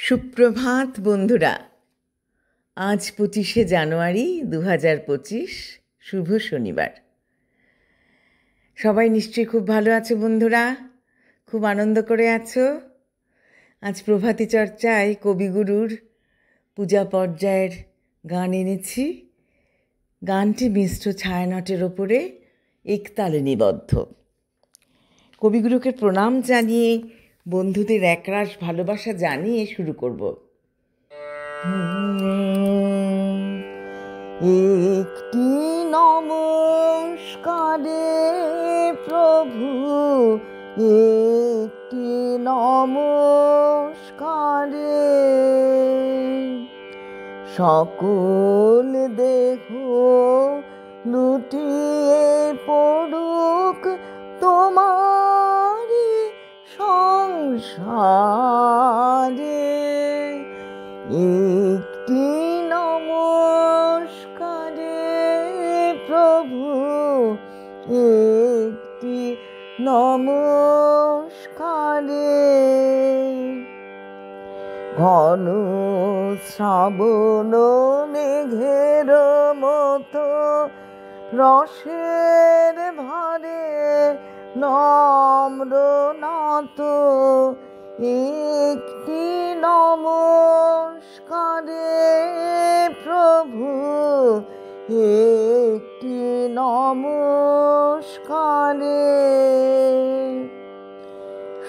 সুপ্রভাত বন্ধুরা। আজ 25শে জানুয়ারি 2025, শুভ শনিবার। সবাই নিশ্চয়ই খুব ভালো আছো বন্ধুরা, খুব আনন্দ করে আছো। আজ প্রভাতী চর্চায় কবিগুরুর পূজা পর্যায়ের গান এনেছি। গানটি মিশ্র ছায়ানটের ওপরে একতালে নিবদ্ধ। কবিগুরুকে প্রণাম জানিয়ে, বন্ধুদের একরাশ ভালোবাসা জানিয়ে শুরু করব। একটি নমস্কারে প্রভু, একটি নমস্কারে সকল দেহ লুটিয়ে পড়ুক তোমারি সংসারে। একটি নমস্কারে প্রভু, একটি নমস্কারে ঘন শ্রাবণ মেঘের মতো রসের ভারে নম্র নত একটি নমস্কারে প্রভু, একটি নমস্কারে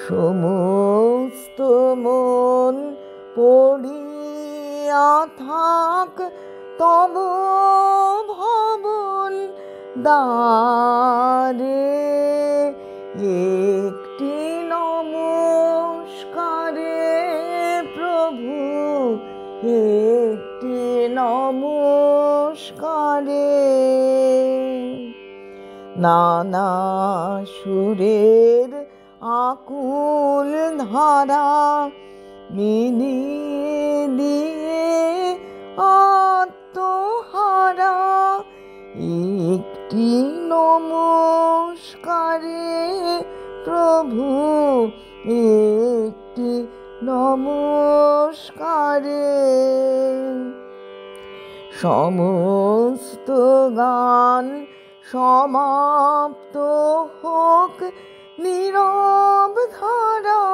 সমস্ত মন পড়িয়া থাক তব ভবন দ্বারে। একটি নমস্কারে প্রভু, একটি নমস্কারে নানা সুরের আকুল ধারা মিলিয়ে দিয়ে আত্মহারা। একটি নমস্কারে প্রভু, একটি নমস্কারে সমস্ত গান সমাপ্ত হোক নীরব ধারা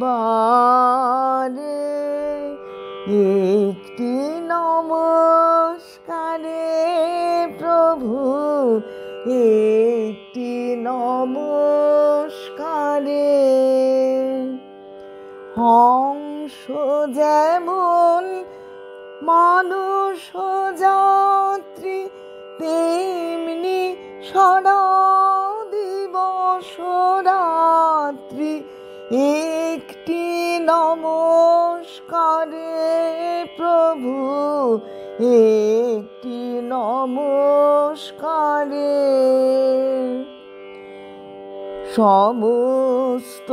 বারে। একটি নমস্কারে প্রভু, একটি নমস্কারে হংস যেমন মানুষ যাত্রী তেমনি সারা দিবস রাত্রি। একটি নমস্কারে প্রভু, একটি নমস্কারে সমস্ত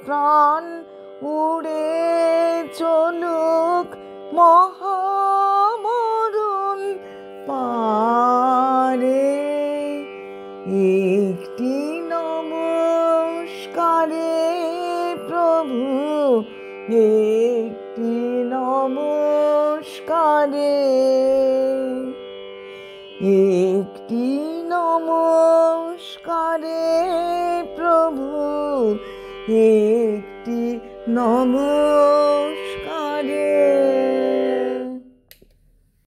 প্রাণ উড়ে চলুক মহামরণ পারে। একটি নমস্কারে প্রভু, একটি নমস্কারে একটি নমস্কারে প্রভু, একটি নমস্কার।